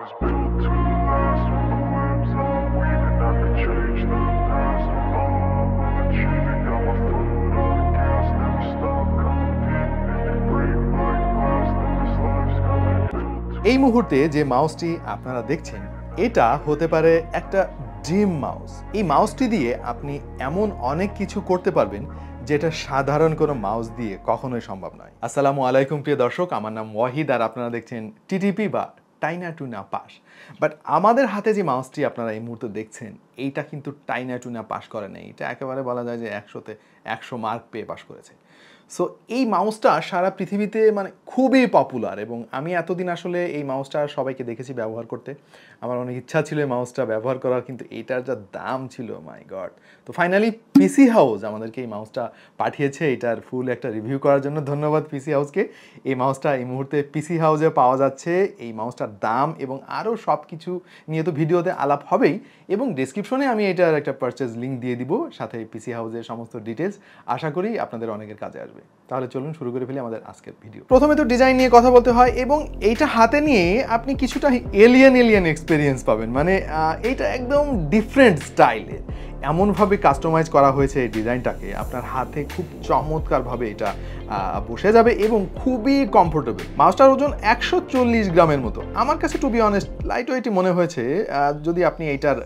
এই মুহূর্তে যে মাউসটি আপনারা দেখছেন এটা হতে পারে একটা ড্রিম মাউস। এই মাউসটি দিয়ে আপনি এমন অনেক কিছু করতে পারবেন যেটা সাধারণ কোনো মাউস দিয়ে কখনোই সম্ভব নয়। আসসালামু আলাইকুম প্রিয় দর্শক, আমার নাম ওয়াহিদ আর আপনারা দেখছেন টিটিপি বা টাইনা টুনা পাস। বাট আমাদের হাতে যে মাউসটি আপনারা এই মুহূর্তে দেখছেন এইটা কিন্তু টাইনা টুনা পাস করে নেই, এটা একেবারে বলা যায় যে 100-তে 100 মার্ক পেয়ে পাস করেছে। সো এই মাউসটা সারা পৃথিবীতে মানে খুবই পপুলার এবং আমি এতদিন আসলে এই মাউসটা সবাইকে দেখেছি ব্যবহার করতে। আমার অনেক ইচ্ছা ছিল এই মাউসটা ব্যবহার করার, কিন্তু এইটার যা দাম ছিল মাই গড। তো ফাইনালি পিসি হাউস আমাদেরকে এই মাউসটা পাঠিয়েছে, এটার ফুল একটা রিভিউ করার জন্য ধন্যবাদ পিসি হাউসকে। এই মাউসটা এই মুহূর্তে পিসি হাউসে পাওয়া যাচ্ছে। এই মাউসটার দাম এবং আরও সব কিছু নিয়ে তো ভিডিওতে আলাপ হবেই, এবং ডেসক্রিপশনে আমি এটার একটা পারচেজ লিঙ্ক দিয়ে দিব, সাথে পিসি হাউসের সমস্ত ডিটেলস। আশা করি আপনাদের অনেকের কাজে আসবে। তাহলে চলুন শুরু করে ফেলি আমাদের আজকের ভিডিও। প্রথমে তো ডিজাইন নিয়ে কথা বলতে হয়, এবং এইটা হাতে নিয়ে আপনি কিছুটা এলিয়েন এক্সপিরিয়েন্স পাবেন। মানে এইটা একদম ডিফারেন্ট স্টাইলের, এমনভাবে কাস্টমাইজ করা হয়েছে এই ডিজাইনটাকে, আপনার হাতে খুব চমৎকারভাবে এটা বসে যাবে এবং খুবই কমফোর্টেবল। মাউসটার ওজন 140 গ্রামের মতো। আমার কাছে টু বি অনেস্ট লাইট ওয়েটই মনে হয়েছে, যদি আপনি এইটার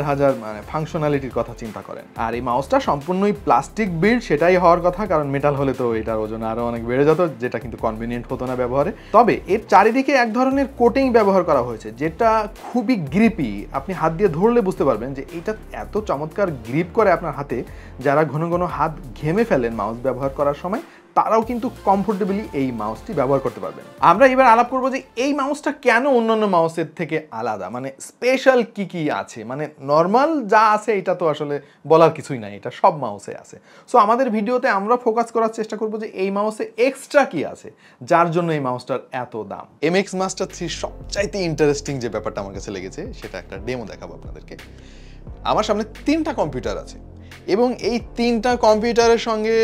হাজার মানে ফাংশনালিটির কথা চিন্তা করেন। আর এই মাউসটা সম্পূর্ণই প্লাস্টিক বিল্ড, সেটাই হওয়ার কথা, কারণ মেটাল হলে তো এটার ওজন আরও অনেক বেড়ে যেত, যেটা কিন্তু কনভিনিয়েন্ট হতো না ব্যবহারে। তবে এর চারিদিকে এক ধরনের কোটিং ব্যবহার করা হয়েছে যেটা খুবই গ্রিপি। আপনি হাত দিয়ে ধরলে বুঝতে পারবেন যে এটা এত চমৎকার গ্রিপ করে আপনার হাতে, যারা ঘন ঘন হাত ঘেমে ফেলেন মাউস ব্যবহার করার সময়, তারাও কিন্তু কমফোর্টেবলি এই মাউসটি ব্যবহার করতে পারবেন। আমরা এবার আলাপ করবো যে এই মাউসটা কেন অন্যান্য মাউসের থেকে আলাদা, মানে স্পেশাল কি আছে। মানে নর্মাল যা আছে এটা তো আসলে বলার কিছুই নাই, এটা সব মাউসে আছে। সো আমাদের ভিডিওতে আমরা ফোকাস করার চেষ্টা করবো যে এই মাউসে এক্সট্রা কি আছে যার জন্য এই মাউসটার এত দাম। MX Master 3 সবচাইতে ইন্টারেস্টিং যে ব্যাপারটা আমার কাছে লেগেছে সেটা একটা ডেমো দেখাবো আপনাদেরকে। আমার সামনে 3টা কম্পিউটার আছে এবং এই 3টা কম্পিউটারের সঙ্গে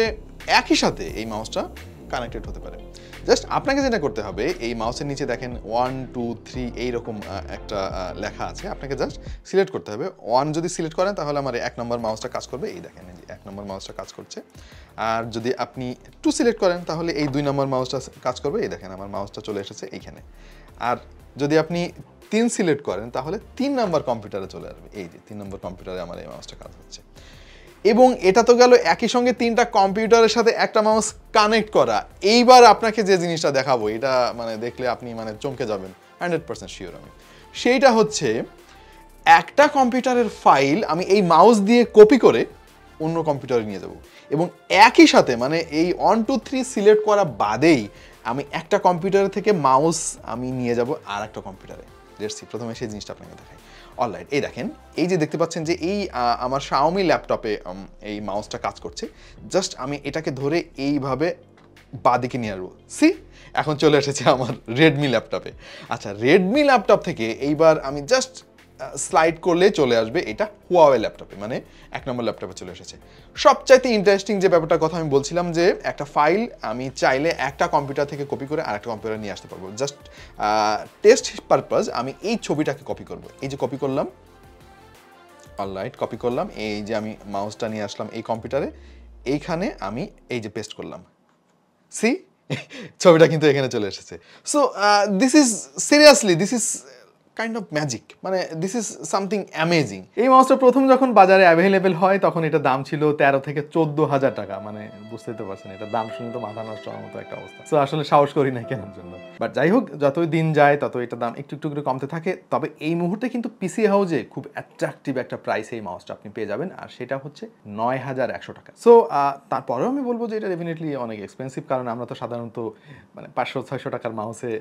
একই সাথে এই মাউসটা কানেক্টেড হতে পারে। জাস্ট আপনাকে যেটা করতে হবে, এই মাউসের নিচে দেখেন 1 2 3 এইরকম একটা লেখা আছে, আপনাকে জাস্ট সিলেক্ট করতে হবে। 1 যদি সিলেক্ট করেন তাহলে আমার 1 নম্বর মাউসটা কাজ করবে, এই দেখেন এই যে 1 নম্বর মাউসটা কাজ করছে। আর যদি আপনি 2 সিলেক্ট করেন তাহলে এই 2 নম্বর মাউসটা কাজ করবে, এই দেখেন আমার মাউসটা চলে এসেছে এইখানে। আর যদি আপনি 3 সিলেক্ট করেন তাহলে 3 নম্বর কম্পিউটারে চলে আসবে, এই যে 3 নম্বর কম্পিউটারে আমার এই মাউসটা কাজ হচ্ছে। এবং এটা তো গেল একই সঙ্গে 3টা কম্পিউটারের সাথে একটা মাউস কানেক্ট করা। এইবার আপনাকে যে জিনিসটা দেখাবো, এটা মানে দেখলে আপনি মানে চমকে যাবেন, 100% শিওর আমি। সেইটা হচ্ছে একটা কম্পিউটারের ফাইল আমি এই মাউস দিয়ে কপি করে অন্য কম্পিউটারে নিয়ে যাব, এবং একই সাথে মানে এই 1 2 3 সিলেক্ট করা বাদেই আমি একটা কম্পিউটার থেকে মাউস আমি নিয়ে যাব আর একটা কম্পিউটারে। লেটস সি, প্রথমে সেই জিনিসটা আপনাকে দেখাই। অলরাইট, এই দেখেন, এই যে দেখতে পাচ্ছেন যে এই আমার Xiaomi ল্যাপটপে এই মাউসটা কাজ করছে। জাস্ট আমি এটাকে ধরে এইভাবে বাঁদিকে নিয়ে আসবো। সি, এখন চলে এসেছে আমার রেডমি ল্যাপটপে। আচ্ছা, রেডমি ল্যাপটপ থেকে এইবার আমি জাস্ট স্লাইড করলে চলে আসবে এটা হুয়াওয়ে ল্যাপটপে, মানে 1 নম্বর ল্যাপটপে চলে এসেছে। সবচাইতে ইন্টারেস্টিং যে ব্যাপারটার কথা আমি বলছিলাম, যে একটা ফাইল আমি চাইলে একটা কম্পিউটার থেকে কপি করে আরেকটা কম্পিউটারে নিয়ে আসতে পারবো। জাস্ট টেস্ট পারপাস আমি এই ছবিটাকে কপি করব। এই যে কপি করলাম, অলরাইট কপি করলাম, এই যে আমি মাউসটা নিয়ে আসলাম এই কম্পিউটারে, এইখানে আমি এই যে পেস্ট করলাম। সি, ছবিটা কিন্তু এখানে চলে এসেছে। So this is seriously, this is kind of magic, মানে দিস ইজ সামথিং অ্যামেজিং। এই মাউসটা প্রথম যখন বাজারে অ্যাভেলেবেল হয় তখন এটা দাম ছিল 13 থেকে 14,000 টাকা। মানে বুঝতেই তো পারছেন, এটা দাম শুনে তো মাথা নষ্ট হওয়ার মতো একটা অবস্থা। সো আসলে সাহস করি না কেনার জন্য। বাট যাই হোক, যতই দিন যায় তত এটা দাম একটু একটু করে কমতে থাকে। তবে এই মুহূর্তে কিন্তু পিসি হাউসে খুব অ্যাট্রাকটিভ একটা প্রাইসে এই মাউসটা আপনি পেয়ে যাবেন, আর সেটা হচ্ছে 9,100 টাকা। সো তারপরেও আমি বলবো যে এটা ডেফিনেটলি অনেক এক্সপেন্সিভ, কারণ আমরা তো সাধারণত মানে 500-600 টাকার মাউসে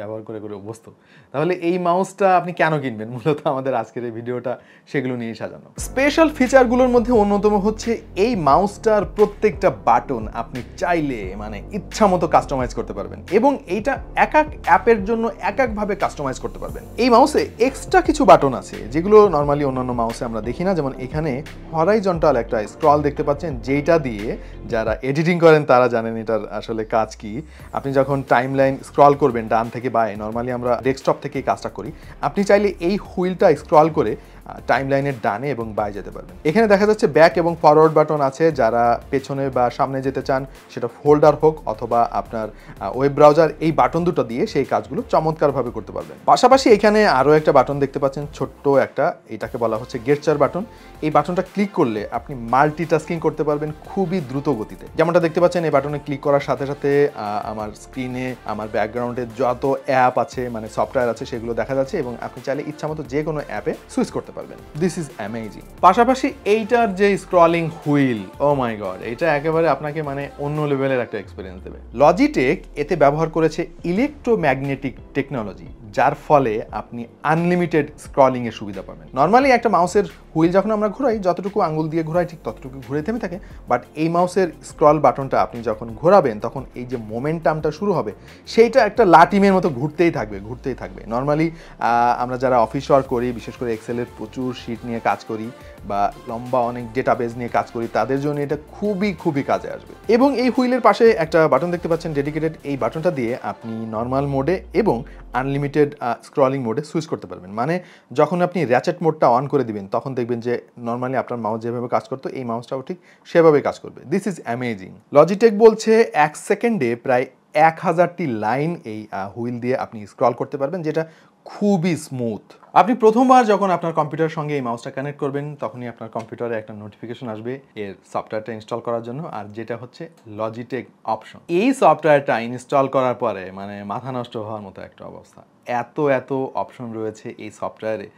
ব্যবহার করে অভ্যস্ত। তাহলে এই মাউসটা আপনি কেন কিনবেন? মূলত আমাদের আজকের এই ভিডিওটা সেগুলো নিয়েই সাজানো। স্পেশাল ফিচারগুলোর মধ্যে অন্যতম হচ্ছে এই মাউসটার প্রত্যেকটা বাটন আপনি চাইলে মানে ইচ্ছা মতো কাস্টমাইজ করতে পারবেন, এবং এইটা এক অ্যাপের জন্য একভাবে কাস্টমাইজ করতে পারবেন। এই মাউসে এক্সট্রা কিছু বাটন আছে যেগুলো নর্মালি অন্যান্য মাউসে আমরা দেখি না। যেমন এখানে হরাইজন্টাল একটা স্ক্রল দেখতে পাচ্ছেন, যেটা দিয়ে যারা এডিটিং করেন তারা জানেন এটার আসলে কাজ কি। আপনি যখন টাইমলাইন স্ক্রল করবেন ডান থেকে থেকে বা নর্মালি আমরা ডেস্কটপ থেকে কাজটা করি, আপনি চাইলে এই হুইলটা স্ক্রল করে টাইমলাইনের ডানে এবং বায়ে যেতে পারবেন। এখানে দেখা যাচ্ছে ব্যাক এবং ফরওয়ার্ড বাটন আছে। যারা পেছনে বা সামনে যেতে চান, সেটা ফোল্ডার হোক অথবা আপনার ওয়েব ব্রাউজার, এই বাটন দুটো দিয়ে সেই কাজগুলো চমৎকারভাবে করতে পারবেন। পাশাপাশি এখানে আরও একটা বাটন দেখতে পাচ্ছেন, ছোট্ট একটা, এটাকে বলা হচ্ছে গেস্টার বাটন। এই বাটনটা ক্লিক করলে আপনি মাল্টিটাস্কিং করতে পারবেন খুবই দ্রুত গতিতে। যেমনটা দেখতে পাচ্ছেন, এই বাটনে ক্লিক করার সাথে সাথে আমার স্ক্রিনে আমার ব্যাকগ্রাউন্ডে যত অ্যাপ আছে, মানে সফটওয়্যার আছে, সেগুলো দেখা যাচ্ছে এবং আপনি চাইলে ইচ্ছামতো যে কোনো অ্যাপে সুইচ করতে পারবেন। This is amazing. পাশাপাশি এইটার যে স্ক্রলিং হুইল, ও মাই গড, এটা একেবারে আপনাকে মানে অন্য লেভেলের একটা এক্সপিরিয়েন্স দেবে। লজিটেক এতে ব্যবহার করেছে ইলেকট্রোম্যাগনেটিক টেকনোলজি, যার ফলে আপনি আনলিমিটেড স্ক্রলিং এর সুবিধা পাবেন। নর্মালি একটা মাউসের হুইল যখন আমরা ঘোরাই, যতটুকু আঙ্গুল দিয়ে ঘোরাই ঠিক ততটুকু ঘুরে থেমে থাকে, বাট এই মাউসের স্ক্রল বাটনটা আপনি যখন ঘোরাবেন তখন এই যে মোমেন্টামটা শুরু হবে, সেইটা একটা লাটিমের মতো ঘুরতেই থাকবে। নর্মালি আমরা যারা অফিস ওয়ার্ক করি, বিশেষ করে এক্সেলের প্রচুর শিট নিয়ে কাজ করি বা লম্বা অনেক ডেটাবেস নিয়ে কাজ করি, তাদের জন্য এটা খুবই কাজে আসবে। এবং এই হুইলের পাশে একটা বাটন দেখতে পাচ্ছেন ডেডিকেটেড। এই বাটনটা দিয়ে আপনি নর্মাল মোডে এবং আনলিমিটেড স্ক্রলিং মোডে সুইচ করতে পারবেন। মানে যখন আপনি র্যাচেট মোডটা অন করে দিবেন, তখন দেখবেন যে নর্মালি আপনার মাউস যেভাবে কাজ করতো, এই মাউসটাও ঠিক সেভাবে কাজ করবে। This is amazing. লজিটেক বলছে 1 সেকেন্ডে প্রায় 1000টি লাইন এই হুইল দিয়ে আপনি স্ক্রল করতে পারবেন, যেটা খুবই স্মুথ। আপনি প্রথমবার যখন আপনার কম্পিউটারের সঙ্গে এই মাউসটা কানেক্ট করবেন, তখনই আপনার কম্পিউটারে একটা নোটিফিকেশন আসবে এর সফটওয়্যারটা ইনস্টল করার জন্য, আর যেটা হচ্ছে লজিটেক অপশন। এই সফটওয়্যারটা ইনস্টল করার পরে মানে মাথা নষ্ট হওয়ার মতো একটা অবস্থা। এত অপশন রয়েছে এই সফটওয়্যারে,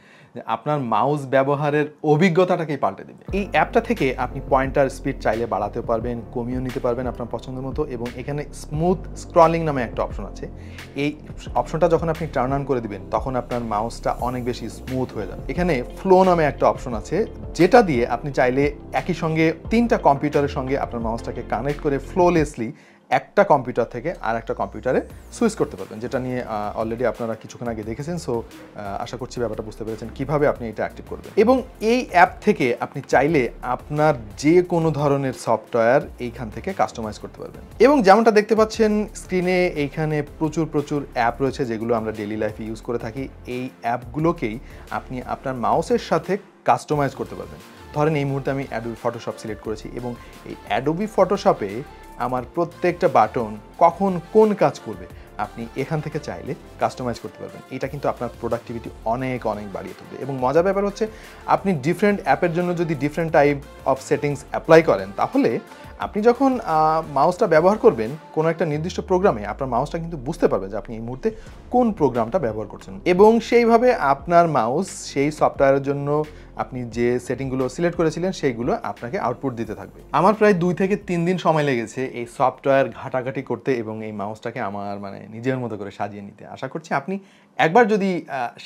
আপনার মাউস ব্যবহারের অভিজ্ঞতাটাকেই পাল্টে দেবে। এই অ্যাপটা থেকে আপনি পয়েন্টার স্পিড চাইলে বাড়াতে পারবেন, কমিয়েও নিতে পারবেন আপনার পছন্দ মতো। এবং এখানে স্মুথ স্ক্রলিং নামে একটা অপশন আছে। এই অপশনটা যখন আপনি টার্ন অন করে দিবেন, তখন আপনার মাউসটা অনেক বেশি স্মুথ হয়ে যাবে। এখানে ফ্লো নামে একটা অপশন আছে, যেটা দিয়ে আপনি চাইলে একই সঙ্গে 3টা কম্পিউটারের সঙ্গে আপনার মাউসটাকে কানেক্ট করে ফ্লোলেসলি একটা কম্পিউটার থেকে আর একটা কম্পিউটারে সুইচ করতে পারবেন, যেটা নিয়ে অলরেডি আপনারা কিছুক্ষণ আগে দেখেছেন। সো আশা করছি ব্যাপারটা বুঝতে পেরেছেন কিভাবে আপনি এটা অ্যাক্টিভ করবেন। এবং এই অ্যাপ থেকে আপনি চাইলে আপনার যে কোনো ধরনের সফটওয়্যার এইখান থেকে কাস্টমাইজ করতে পারবেন। এবং যেমনটা দেখতে পাচ্ছেন স্ক্রিনে, এইখানে প্রচুর অ্যাপ রয়েছে যেগুলো আমরা ডেইলি লাইফে ইউজ করে থাকি। এই অ্যাপগুলোকেই আপনি আপনার মাউসের সাথে কাস্টমাইজ করতে পারবেন। ধরেন এই মুহূর্তে আমি অ্যাডোবি ফটোশপ সিলেক্ট করেছি এবং এই অ্যাডোবি ফটোশপে আমার প্রত্যেকটা বাটন কখন কোন কাজ করবে আপনি এখান থেকে চাইলে কাস্টমাইজ করতে পারবেন। এটা কিন্তু আপনার প্রোডাক্টিভিটি অনেক বাড়িয়ে তুলবে। এবং মজার ব্যাপার হচ্ছে, আপনি ডিফারেন্ট অ্যাপের জন্য যদি different type of settings apply করেন, তাহলে আপনি যখন মাউসটা ব্যবহার করবেন কোনো একটা নির্দিষ্ট প্রোগ্রামে, আপনার মাউসটা কিন্তু বুঝতে পারবে যে আপনি এই মুহূর্তে কোন প্রোগ্রামটা ব্যবহার করছেন, এবং সেইভাবে আপনার মাউস সেই সফটওয়্যারের জন্য আপনি যে সেটিংগুলো সিলেক্ট করেছিলেন সেইগুলো আপনাকে আউটপুট দিতে থাকবে। আমার প্রায় 2 থেকে 3 দিন সময় লেগেছে এই সফটওয়্যার ঘাটাঘাটি করতে এবং এই মাউসটাকে আমার মানে নিজের মতো করে সাজিয়ে নিতে। আশা করছি আপনি একবার যদি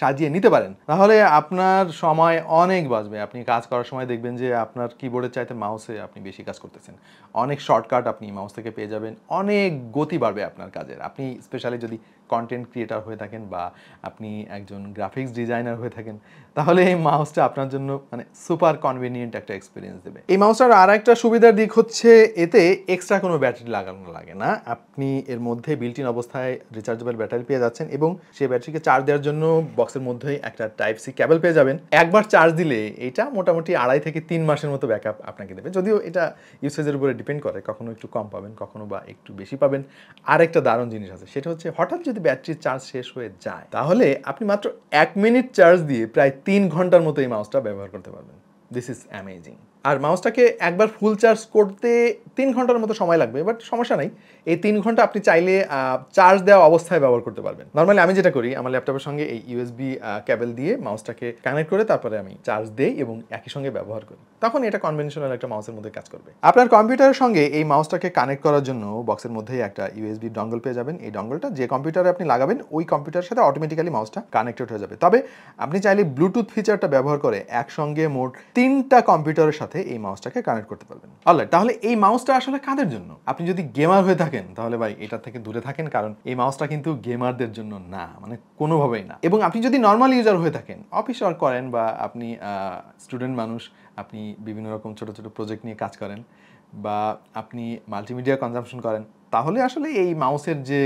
সাজিয়ে নিতে পারেন, তাহলে আপনার সময় অনেক বাঁচবে। আপনি কাজ করার সময় দেখবেন যে আপনার কিবোর্ডের চাইতে মাউসে আপনি বেশি কাজ করতেছেন। অনেক শর্টকাট আপনি মাউস থেকে পেয়ে যাবেন, অনেক গতি বাড়বে আপনার কাজের। আপনি স্পেশালি যদি কন্টেন্ট ক্রিয়েটার হয়ে থাকেন বা আপনি একজন গ্রাফিক্স ডিজাইনার হয়ে থাকেন, তাহলে এই মাউসটা আপনার জন্য মানে সুপার কনভিনিয়েন্ট একটা এক্সপিরিয়েন্স দেবে। এই মাউসটার আর একটা সুবিধার দিক হচ্ছে, এতে এক্সট্রা কোনো ব্যাটারি লাগানো লাগে না। আপনি এর মধ্যে বিল্ট ইন অবস্থায় রিচার্জেবল ব্যাটারি পেয়ে যাচ্ছেন এবং সেই ব্যাটারিকে চার্জ দেওয়ার জন্য বক্সের মধ্যেই একটা টাইপ সি কেবল পেয়ে যাবেন। একবার চার্জ দিলে এটা মোটামুটি 2.5 থেকে 3 মাসের মতো ব্যাকআপ আপনাকে দেবে। যদিও এটা ইউসেজের উপরে ডিপেন্ড করে, কখনো একটু কম পাবেন, কখনো বা একটু বেশি পাবেন। আরেকটা দারুণ জিনিস আছে, সেটা হচ্ছে হঠাৎ যদি ব্যাটারির চার্জ শেষ হয়ে যায়, তাহলে আপনি মাত্র 1 মিনিট চার্জ দিয়ে প্রায় 3 ঘন্টার মতো এই মাউসটা ব্যবহার করতে পারবেন। This is amazing. আর মাউসটাকে একবার ফুল চার্জ করতে 3 ঘন্টার মতো সময় লাগবে, বাট সমস্যা নাই, এই 3 ঘন্টা আপনি চাইলে চার্জ দেওয়া অবস্থায় ব্যবহার করতে পারবেন। নর্মালি আমি যেটা করি, আমার ল্যাপটপের সঙ্গে এই ইউএসবি কেবল দিয়ে মাউসটাকে কানেক্ট করে তারপরে আমি চার্জ দেই এবং একই সঙ্গে ব্যবহার করি, তখন এটা কনভেনশনাল একটা মাউসের মধ্যে কাজ করবে। আপনার কম্পিউটারের সঙ্গে এই মাউসটাকে কানেক্ট করার জন্য বক্সের মধ্যেই একটা ইউএসবি ডঙ্গল পেয়ে যাবেন। এই ডঙ্গলটা যে কম্পিউটারে আপনি লাগাবেন, ওই কম্পিউটারের সাথে অটোমেটিক্যালি মাউসটা কানেক্টেড হয়ে যাবে। তবে আপনি চাইলে ব্লুটুথ ফিচারটা ব্যবহার করে একসঙ্গে মোট 3টা কম্পিউটারের সাথে এই মাউসটাকে কানেক্ট করতে পারবেন। অলরাইট, তাহলে এই মাউসটা আসলে কাদের জন্য? আপনি যদি গেমার হয়ে থাকেন, তাহলে ভাই এটা থেকে দূরে থাকেন, কারণ এই মাউসটা কিন্তু গেমারদের জন্য না, মানে কোনোভাবেই না। এবং আপনি যদি নর্মাল ইউজার হয়ে থাকেন, অফিস ওয়ার্ক করেন বা আপনি স্টুডেন্ট মানুষ, আপনি বিভিন্ন রকম ছোট প্রজেক্ট নিয়ে কাজ করেন বা আপনি মাল্টিমিডিয়া কনজাম্পশন করেন, তাহলে আসলে এই মাউসের যে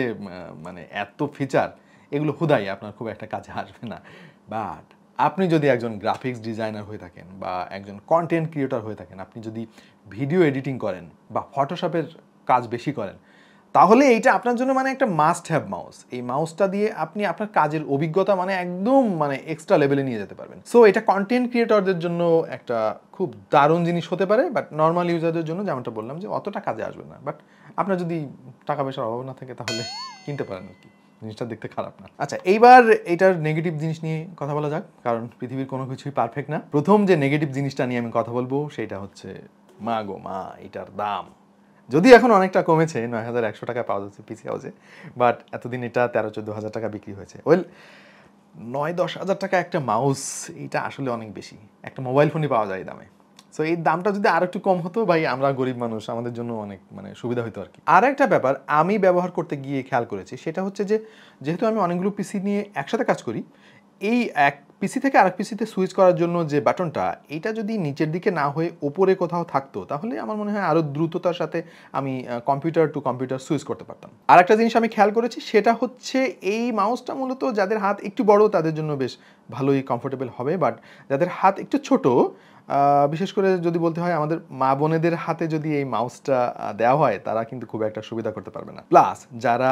মানে এত ফিচার, এগুলো হুদাই আপনার খুব একটা কাজে আসবে না। বাট আপনি যদি একজন গ্রাফিক্স ডিজাইনার হয়ে থাকেন বা একজন কন্টেন্ট ক্রিয়েটর হয়ে থাকেন, আপনি যদি ভিডিও এডিটিং করেন বা ফটোশপের কাজ বেশি করেন, তাহলে এইটা আপনার জন্য মানে একটা মাস্ট হ্যাভ মাউস। এই মাউসটা দিয়ে আপনি আপনার কাজের অভিজ্ঞতা মানে একদম মানে এক্সট্রা লেভেলে নিয়ে যেতে পারবেন। সো এটা কন্টেন্ট ক্রিয়েটরদের জন্য একটা খুব দারুণ জিনিস হতে পারে, বাট নর্মাল ইউজারদের জন্য যেমনটা বললাম যে অতটা কাজে আসবে না। বাট আপনার যদি টাকা পয়সার অভাব না থাকে তাহলে কিনতে পারেন আর কি, জিনিসটা দেখতে খারাপ না। আচ্ছা, এইবার এটার নেগেটিভ জিনিস নিয়ে কথা বলা যাক, কারণ পৃথিবীর কোনো কিছুই পারফেক্ট না। প্রথম যে নেগেটিভ জিনিসটা নিয়ে আমি কথা বলবো সেটা হচ্ছে মা গো মা, এটার দাম যদি এখন অনেকটা কমেছে, ৯,১০০ টাকায় পাওয়া যাচ্ছে পিসি হাউসে, বাট এতদিন এটা ১৩-১৪ হাজার টাকা বিক্রি হয়েছে। ওয়েল, ৯-১০ হাজার টাকা একটা মাউস, এটা আসলে অনেক বেশি। একটা মোবাইল ফোনই পাওয়া যায় এই দামে। সো এই দামটা যদি আরো একটু কম হতো, ভাই আমরা গরিব মানুষ, আমাদের জন্য অনেক মানে সুবিধা হতো আর কি। আর একটা ব্যাপার আমি ব্যবহার করতে গিয়ে খেয়াল করেছি, সেটা হচ্ছে যে যেহেতু আমি অনেকগুলো পিসি নিয়ে একসাথে কাজ করি, এই এক পিসি থেকে আরেক পিসিতে সুইচ করার জন্য যে বাটনটা, এটা যদি নিচের দিকে না হয়ে ওপরে কোথাও থাকতো, তাহলে আমার মনে হয় আরও দ্রুততার সাথে আমি কম্পিউটার টু কম্পিউটার সুইচ করতে পারতাম। আর একটা জিনিস আমি খেয়াল করেছি, সেটা হচ্ছে এই মাউসটা মূলত যাদের হাত একটু বড় তাদের জন্য বেশ ভালোই কমফোর্টেবল হবে, বাট যাদের হাত একটু ছোট, বিশেষ করে যদি বলতে হয় আমাদের মা বোনেদের হাতে যদি এই মাউসটা দেওয়া হয়, তারা কিন্তু খুব একটা সুবিধা করতে পারবে না। প্লাস যারা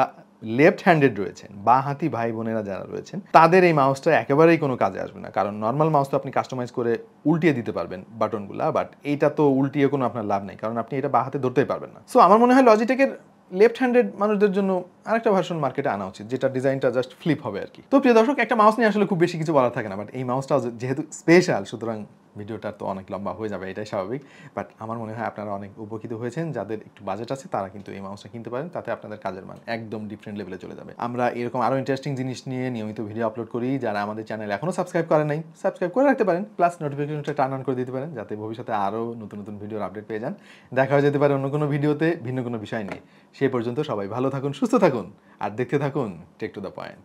লেফট হ্যান্ডেড রয়েছেন, বা হাতি ভাই বোনেরা যারা রয়েছেন, তাদের এই মাউসটা একেবারেই কোনো কাজে আসবে না, কারণ নর্মাল মাউস তো আপনি কাস্টমাইজ করে উল্টিয়ে দিতে পারবেন বাটনগুলা, বাট এইটা তো উল্টিয়ে কোনো আপনার লাভ নেই, কারণ আপনি এটা বা হাতে ধরতেই পারবেন না। সো আমার মনে হয় লজিটেকের লেফট হ্যান্ডেড মানুষদের জন্য আরেকটা ভার্সন মার্কেটে আনা উচিত, যেটা ডিজাইনটা জাস্ট ফ্লিপ হবে আর কি। তো প্রিয় দর্শক, একটা মাউস নিয়ে আসলে খুব বেশি কিছু বলার থাকে না, বাট এই মাউসটা যেহেতু স্পেশাল, সুতরাং ভিডিওটা তো অনেক লম্বা হয়ে যাবে, এটাই স্বাভাবিক। বাট আমার মনে হয় আপনারা অনেক উপকৃত হয়েছেন। যাদের একটু বাজেট আছে তারা কিন্তু এই মাউসটা কিনতে পারেন, তাতে আপনাদের কাজের মান একদম ডিফারেন্ট লেভেলে চলে যাবে। আমরা এরকম আরও ইন্টারেস্টিং জিনিস নিয়ে নিয়মিত ভিডিও আপলোড করি। যারা আমাদের চ্যানেল এখনও সাবস্ক্রাইব করেন নাই, সাবস্ক্রাইব করে রাখতে পারেন, প্লাস নোটিফিকেশনটা টার্ন অন করে দিতে পারেন, যাতে ভবিষ্যতে আরও নতুন নতুন ভিডিওর আপডেট পেয়ে যান। দেখা হয়ে যেতে পারে অন্য কোনো ভিডিওতে ভিন্ন কোনো বিষয় নিয়ে। সেই পর্যন্ত সবাই ভালো থাকুন, সুস্থ থাকুন, আর দেখতে থাকুন টেক টু দ্য পয়েন্ট।